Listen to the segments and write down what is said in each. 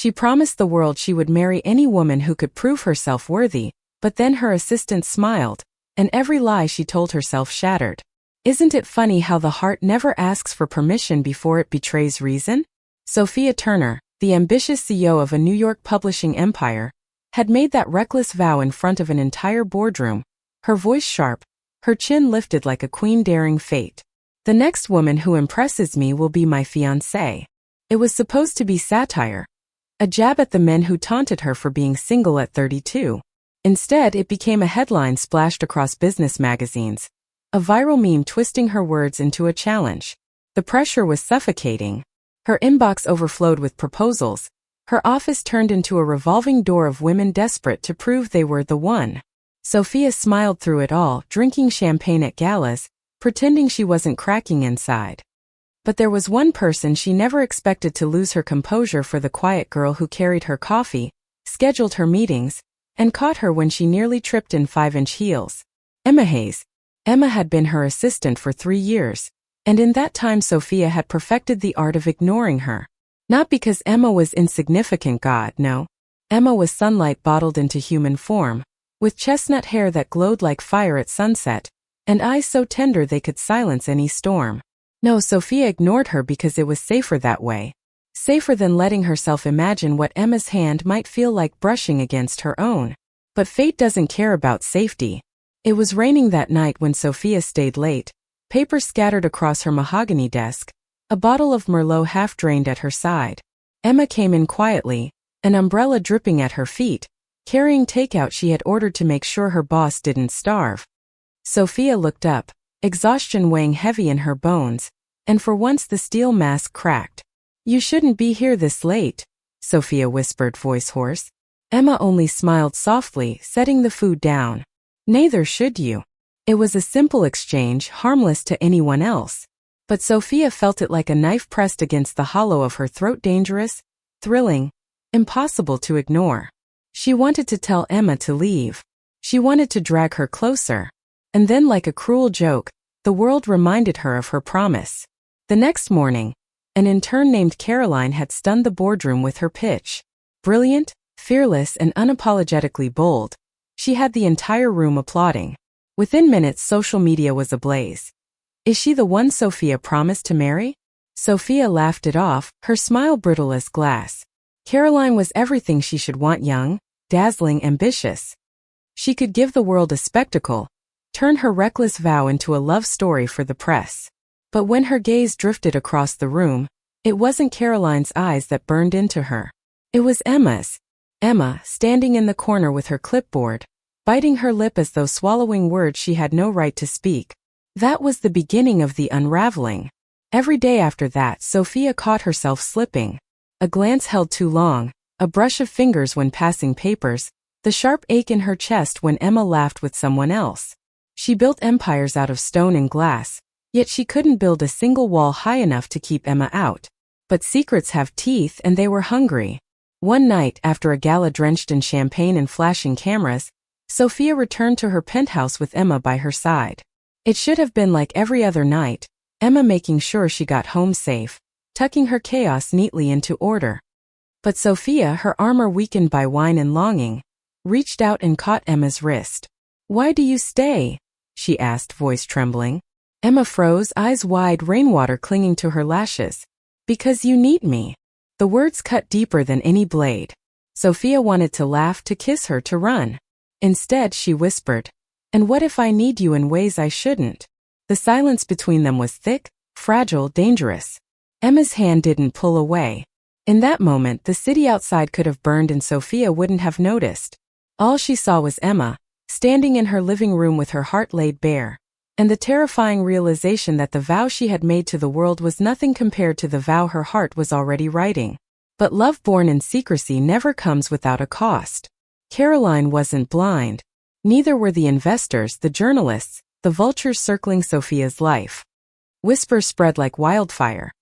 She promised the world she would marry any woman who could prove herself worthy, but then her assistant smiled, and every lie she told herself shattered. Isn't it funny how the heart never asks for permission before it betrays reason? Sophia Turner, the ambitious CEO of a New York publishing empire, had made that reckless vow in front of an entire boardroom, her voice sharp, her chin lifted like a queen daring fate. The next woman who impresses me will be my fiancé. It was supposed to be satire, a jab at the men who taunted her for being single at 32. Instead, it became a headline splashed across business magazines, a viral meme twisting her words into a challenge. The pressure was suffocating. Her inbox overflowed with proposals. Her office turned into a revolving door of women desperate to prove they were the one. Sophia smiled through it all, drinking champagne at galas, pretending she wasn't cracking inside. But there was one person she never expected to lose her composure for, the quiet girl who carried her coffee, scheduled her meetings, and caught her when she nearly tripped in 5-inch heels. Emma Hayes. Emma had been her assistant for 3 years, and in that time Sophia had perfected the art of ignoring her. Not because Emma was insignificant, God, no. Emma was sunlight bottled into human form, with chestnut hair that glowed like fire at sunset, and eyes so tender they could silence any storm. No, Sophia ignored her because it was safer that way. Safer than letting herself imagine what Emma's hand might feel like brushing against her own. But fate doesn't care about safety. It was raining that night when Sophia stayed late, paper scattered across her mahogany desk, a bottle of Merlot half-drained at her side. Emma came in quietly, an umbrella dripping at her feet, carrying takeout she had ordered to make sure her boss didn't starve. Sophia looked up, exhaustion weighing heavy in her bones, and for once the steel mask cracked. "You shouldn't be here this late," Sophia whispered, voice hoarse. Emma only smiled softly, setting the food down. "Neither should you." It was a simple exchange, harmless to anyone else. But Sophia felt it like a knife pressed against the hollow of her throat, dangerous, thrilling, impossible to ignore. She wanted to tell Emma to leave. She wanted to drag her closer. And then, like a cruel joke, the world reminded her of her promise. The next morning, an intern named Caroline had stunned the boardroom with her pitch. Brilliant, fearless, and unapologetically bold, she had the entire room applauding. Within minutes, social media was ablaze. Is she the one Sophia promised to marry? Sophia laughed it off, her smile brittle as glass. Caroline was everything she should want: young, dazzling, ambitious. She could give the world a spectacle, turn her reckless vow into a love story for the press. But when her gaze drifted across the room, it wasn't Caroline's eyes that burned into her. It was Emma's. Emma, standing in the corner with her clipboard, biting her lip as though swallowing words she had no right to speak. That was the beginning of the unraveling. Every day after that, Sophia caught herself slipping. A glance held too long, a brush of fingers when passing papers, the sharp ache in her chest when Emma laughed with someone else. She built empires out of stone and glass, yet she couldn't build a single wall high enough to keep Emma out. But secrets have teeth, and they were hungry. One night, after a gala drenched in champagne and flashing cameras, Sophia returned to her penthouse with Emma by her side. It should have been like every other night, Emma making sure she got home safe, tucking her chaos neatly into order. But Sophia, her armor weakened by wine and longing, reached out and caught Emma's wrist. "Why do you stay?" she asked, voice trembling. Emma froze, eyes wide, rainwater clinging to her lashes. "Because you need me." The words cut deeper than any blade. Sophia wanted to laugh, to kiss her, to run. Instead, she whispered, "And what if I need you in ways I shouldn't?" The silence between them was thick, fragile, dangerous. Emma's hand didn't pull away. In that moment, the city outside could have burned and Sophia wouldn't have noticed. All she saw was Emma, standing in her living room with her heart laid bare, and the terrifying realization that the vow she had made to the world was nothing compared to the vow her heart was already writing. But love born in secrecy never comes without a cost. Caroline wasn't blind. Neither were the investors, the journalists, the vultures circling Sophia's life. Whispers spread like wildfire.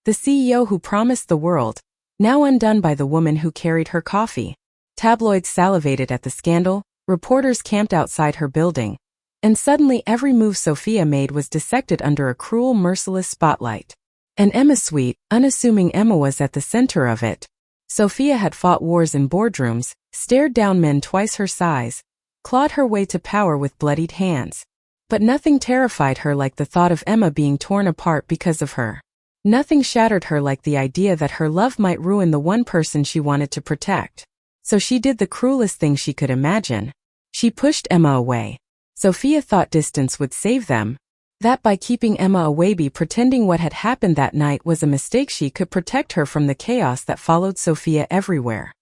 The CEO who promised the world, now undone by the woman who carried her coffee. Tabloids salivated at the scandal, reporters camped outside her building, and suddenly every move Sophia made was dissected under a cruel, merciless spotlight. And Emma's sweet, unassuming Emma was at the center of it. Sophia had fought wars in boardrooms, stared down men twice her size, clawed her way to power with bloodied hands. But nothing terrified her like the thought of Emma being torn apart because of her. Nothing shattered her like the idea that her love might ruin the one person she wanted to protect. So she did the cruelest thing she could imagine. She pushed Emma away. Sophia thought distance would save them. That by keeping Emma away, pretending what had happened that night was a mistake, she could protect her from the chaos that followed Sophia everywhere.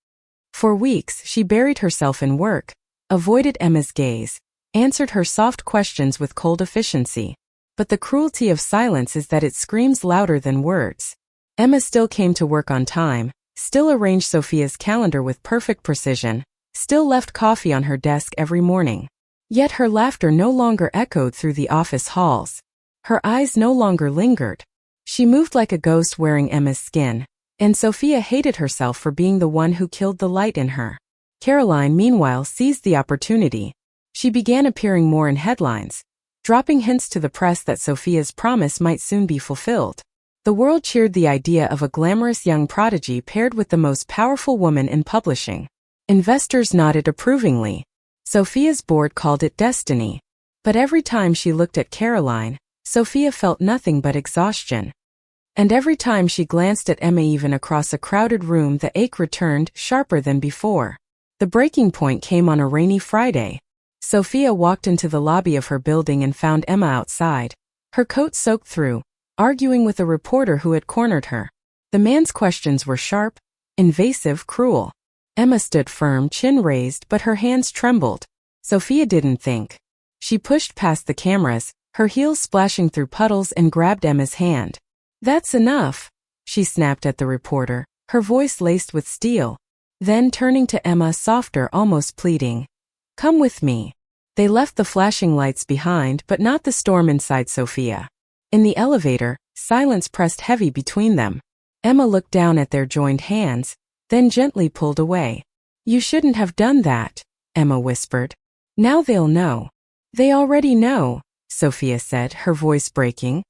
For weeks, she buried herself in work, avoided Emma's gaze, answered her soft questions with cold efficiency. But the cruelty of silence is that it screams louder than words. Emma still came to work on time, still arranged Sophia's calendar with perfect precision, still left coffee on her desk every morning. Yet her laughter no longer echoed through the office halls. Her eyes no longer lingered. She moved like a ghost wearing Emma's skin, and Sophia hated herself for being the one who killed the light in her. Caroline, meanwhile, seized the opportunity. She began appearing more in headlines, dropping hints to the press that Sophia's promise might soon be fulfilled. The world cheered the idea of a glamorous young prodigy paired with the most powerful woman in publishing. Investors nodded approvingly. Sophia's board called it destiny. But every time she looked at Caroline, Sophia felt nothing but exhaustion. And every time she glanced at Emma, even across a crowded room, the ache returned, sharper than before. The breaking point came on a rainy Friday. Sophia walked into the lobby of her building and found Emma outside, her coat soaked through, arguing with a reporter who had cornered her. The man's questions were sharp, invasive, cruel. Emma stood firm, chin raised, but her hands trembled. Sophia didn't think. She pushed past the cameras, her heels splashing through puddles, and grabbed Emma's hand. "That's enough," she snapped at the reporter, her voice laced with steel. Then, turning to Emma, softer, almost pleading, "Come with me." They left the flashing lights behind, but not the storm inside Sophia. In the elevator, silence pressed heavy between them. Emma looked down at their joined hands, then gently pulled away. "You shouldn't have done that," Emma whispered. "Now they'll know." "They already know," Sophia said, her voice breaking.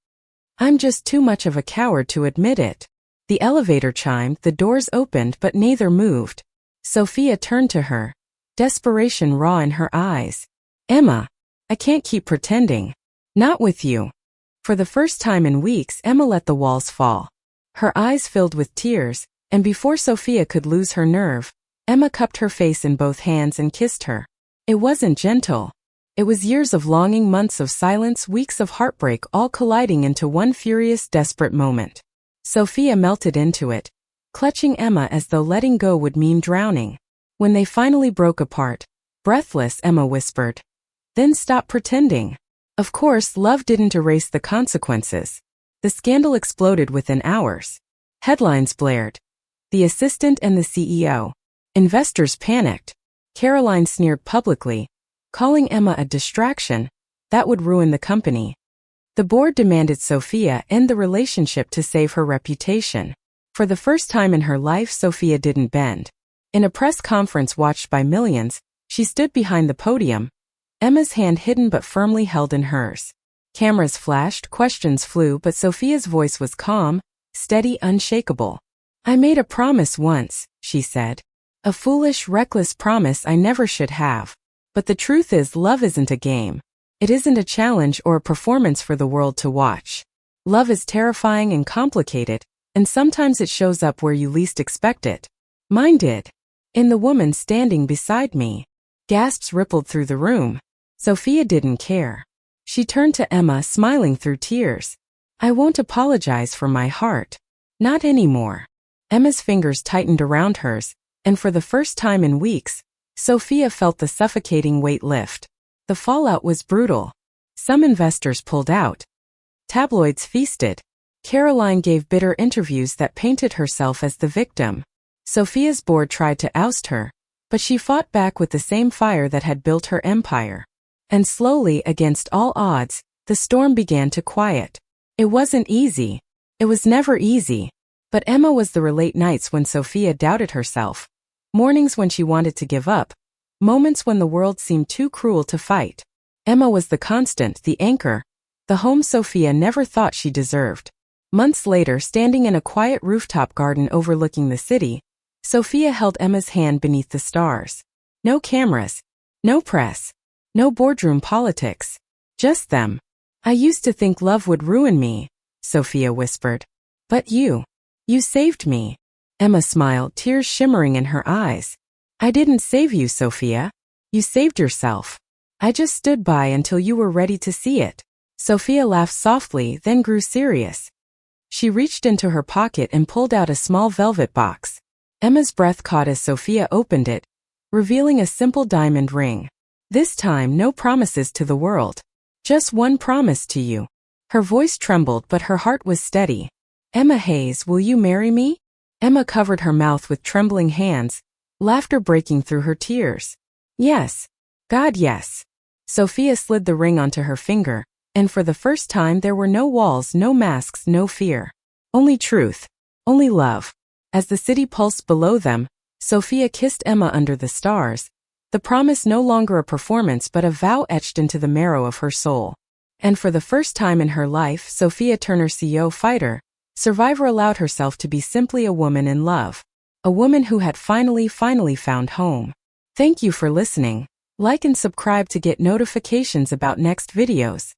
"I'm just too much of a coward to admit it." The elevator chimed, the doors opened, but neither moved. Sophia turned to her, desperation raw in her eyes. "Emma, I can't keep pretending. Not with you." For the first time in weeks, Emma let the walls fall. Her eyes filled with tears, and before Sophia could lose her nerve, Emma cupped her face in both hands and kissed her. It wasn't gentle. It was years of longing, months of silence, weeks of heartbreak, all colliding into one furious, desperate moment. Sophia melted into it, clutching Emma as though letting go would mean drowning. When they finally broke apart, breathless, Emma whispered, "Then stop pretending." Of course, love didn't erase the consequences. The scandal exploded within hours. Headlines blared. The assistant and the CEO. Investors panicked. Caroline sneered publicly, calling Emma a distraction that would ruin the company. The board demanded Sophia end the relationship to save her reputation. For the first time in her life, Sophia didn't bend. In a press conference watched by millions, she stood behind the podium, Emma's hand hidden but firmly held in hers. Cameras flashed, questions flew, but Sophia's voice was calm, steady, unshakable. "I made a promise once," she said. "A foolish, reckless promise I never should have. But the truth is, love isn't a game. It isn't a challenge or a performance for the world to watch. Love is terrifying and complicated, and sometimes it shows up where you least expect it. Mine did. In the woman standing beside me." Gasps rippled through the room. Sophia didn't care. She turned to Emma, smiling through tears. "I won't apologize for my heart. Not anymore." Emma's fingers tightened around hers, and for the first time in weeks, Sophia felt the suffocating weight lift. The fallout was brutal. Some investors pulled out. Tabloids feasted. Caroline gave bitter interviews that painted herself as the victim. Sophia's board tried to oust her, but she fought back with the same fire that had built her empire. And slowly, against all odds, the storm began to quiet. It wasn't easy. It was never easy. But Emma was the late nights when Sophia doubted herself, mornings when she wanted to give up, moments when the world seemed too cruel to fight. Emma was the constant, the anchor, the home Sophia never thought she deserved. Months later, standing in a quiet rooftop garden overlooking the city, Sophia held Emma's hand beneath the stars. No cameras. No press. No boardroom politics. Just them. I used to think love would ruin me, Sophia whispered. But you saved me. Emma smiled, tears shimmering in her eyes. I didn't save you, Sophia. You saved yourself. I just stood by until you were ready to see it. Sophia laughed softly, then grew serious. She reached into her pocket and pulled out a small velvet box. Emma's breath caught as Sophia opened it, revealing a simple diamond ring. This time, no promises to the world. Just one promise to you. Her voice trembled, but her heart was steady. Emma Hayes, will you marry me? Emma covered her mouth with trembling hands, laughter breaking through her tears. Yes. God, yes. Sophia slid the ring onto her finger, and for the first time there were no walls, no masks, no fear. Only truth. Only love. As the city pulsed below them, Sophia kissed Emma under the stars, the promise no longer a performance but a vow etched into the marrow of her soul. And for the first time in her life, Sophia Turner, CEO fighter, survivor, allowed herself to be simply a woman in love. A woman who had finally found home. Thank you for listening. Like and subscribe to get notifications about next videos.